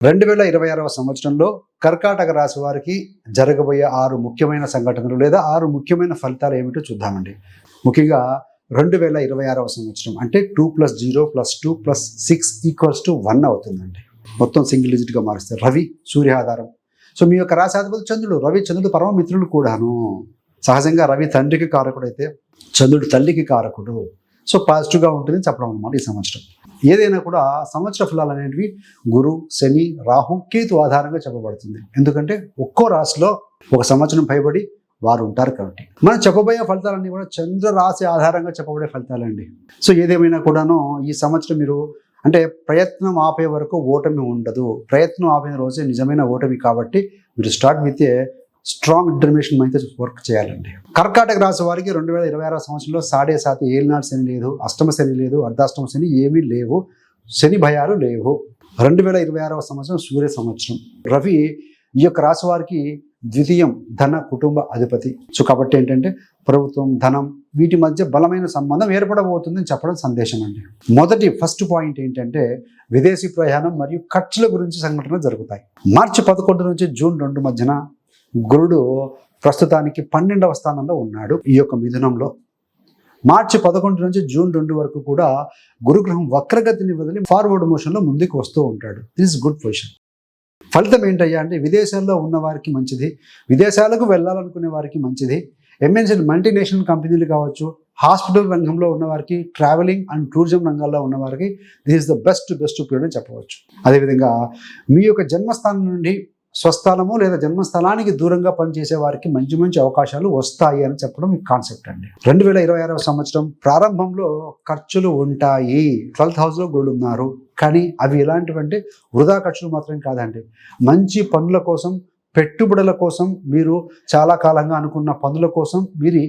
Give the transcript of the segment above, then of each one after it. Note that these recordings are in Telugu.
2026వ సంవత్సరంలో కర్కాటక రాశి వారికి జరగబోయే 6 ముఖ్యమైన సంఘటనలు లేదా 6 ముఖ్యమైన ఫలితాలు ఏమిటో చూద్దామండి. ముఖ్యంగా 2026వ సంవత్సరం అంటే 2+0 +2 +6 = 1 అవుతుందండి. మొత్తం సింగిల్ డిజిట్గా మారుస్తారు. రవి సూర్య ఆధారం. సో మీ యొక్క రాశాధిపతి చంద్రుడు. రవి చంద్రుడు పరమ మిత్రులు కూడాను. సహజంగా రవి తండ్రికి కారకుడు అయితే చంద్రుడు తల్లికి కారకుడు. సో పాజిటివ్గా ఉంటుంది చెప్పడం అనమాట ఈ సంవత్సరం. ఏదైనా కూడా సంవత్సర ఫలాలు అనేటివి గురు, శని, రాహు, కేతు ఆధారంగా చెప్పబడుతుంది. ఎందుకంటే ఒక్కో రాశిలో ఒక సంవత్సరం పైబడి వారు ఉంటారు కాబట్టి. మనం చెప్పబోయే ఫలితాలన్నీ కూడా చంద్ర రాశి ఆధారంగా చెప్పబడే ఫలితాలండి. సో ఏదేమైనా కూడాను ఈ సంవత్సరం మీరు అంటే ప్రయత్నం ఆపే వరకు ఓటమి ఉండదు. ప్రయత్నం ఆపిన రోజే నిజమైన ఓటమి కాబట్టి మీరు start with a strong determination అయితే వర్క్ చేయాలండి. కర్కాటక రాశి వారికి 2026 సంవత్సరంలో 7.5 ఏలినాడు శని లేదు, అష్టమ శని లేదు, అర్ధాష్టమ శని ఏమీ లేవు, శని భయాలు లేవు. 2026 సంవత్సరం సూర్య సంవత్సరం. రవి ఈ యొక్క రాశి వారికి ద్వితీయం ధన కుటుంబ అధిపతి. సో కాబట్టి ఏంటంటే ప్రభుత్వం, ధనం వీటి మధ్య బలమైన సంబంధం ఏర్పడబోతుందని చెప్పడం సందేశం అండి. ఫస్ట్ పాయింట్ ఏంటంటే విదేశీ ప్రయాణం మరియు ఖర్చుల గురించి సంఘటనలు జరుగుతాయి. మార్చి 11 నుంచి జూన్ 2 మధ్యన గురుడు ప్రస్తుతానికి 12వ స్థానంలో ఉన్నాడు. ఈ యొక్క మిథునంలో మార్చి 11 నుంచి జూన్ 2 వరకు కూడా గురుగ్రహం వక్రగతిని వదిలి ఫార్వర్డ్ మోషన్లో ముందుకు వస్తూ ఉంటాడు. This good position. ఫలితం ఏంటయ్యా అంటే విదేశాల్లో ఉన్న వారికి మంచిది, విదేశాలకు వెళ్ళాలనుకునే వారికి మంచిది, ఎంఎన్సీ మల్టీనేషనల్ కంపెనీలు కావచ్చు, హాస్పిటల్ రంగంలో ఉన్నవారికి, ట్రావెలింగ్ అండ్ టూరిజం రంగాల్లో ఉన్నవారికి this is the best period అని చెప్పవచ్చు. అదేవిధంగా మీ యొక్క జన్మస్థానం నుండి స్వస్థలము లేదా జన్మస్థలానికి దూరంగా పనిచేసే వారికి మంచి అవకాశాలు వస్తాయి అని చెప్పడం ఈ కాన్సెప్ట్ అండి. 2026వ సంవత్సరం ప్రారంభంలో ఖర్చులు ఉంటాయి. 12th హౌస్లో గురుడు ఉన్నారు, కానీ అవి ఎలాంటివంటే వృధా ఖర్చులు మాత్రం కాదండి. మంచి పనుల కోసం, పెట్టుబడుల కోసం, మీరు చాలా కాలంగా అనుకున్న పనుల కోసం మీరు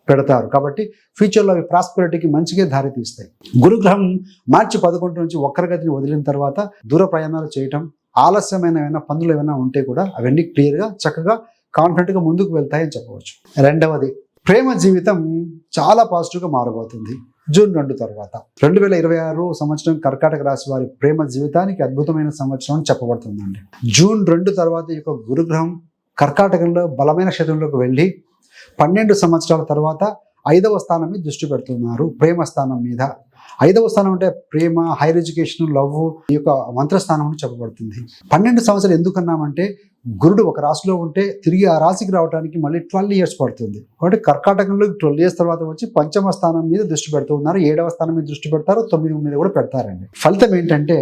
పెడతారు. కాబట్టి ఫ్యూచర్లో అవి ప్రాస్పెరిటీకి మంచిగా దారి తీస్తాయి. గురుగ్రహం మార్చి 11 నుంచి వక్రగతిని వదిలిన తర్వాత దూర ప్రయాణాలు చేయటం, ఆలస్యమైన ఏమైనా పనులు ఏమైనా ఉంటే కూడా అవన్నీ క్లియర్గా చక్కగా కాన్ఫిడెంట్గా ముందుకు వెళ్తాయని చెప్పవచ్చు. రెండవది ప్రేమ జీవితం చాలా పాజిటివ్గా మారబోతుంది జూన్ 2 తర్వాత. 2026 సంవత్సరం కర్కాటక రాశి వారి ప్రేమ జీవితానికి అద్భుతమైన సంవత్సరం అని చెప్పబడుతుందండి. జూన్ 2 తర్వాత ఈ యొక్క గురుగ్రహం కర్కాటకంలో బలమైన క్షేత్రంలోకి వెళ్ళి 12 సంవత్సరాల తర్వాత 5వ స్థానం మీద దృష్టి పెడుతున్నారు. ప్రేమ స్థానం మీద. 5వ స్థానం అంటే ప్రేమ, హైర్ ఎడ్యుకేషన్, లవ్ ఈ యొక్క మంత్రస్థానం అని చెప్పబడుతుంది. 12 సంవత్సరాలు ఎందుకన్నామంటే గురుడు ఒక రాశిలో ఉంటే తిరిగి ఆ రాశికి రావడానికి మళ్ళీ 12 years పడుతుంది. కాబట్టి కర్కాటకంలో 12 years తర్వాత వచ్చి 5వ స్థానం మీద దృష్టి పెడుతున్నారు, 7వ స్థానం మీద దృష్టి పెడతారు, 9 మీద కూడా పెడతారండి. ఫలితం ఏంటంటే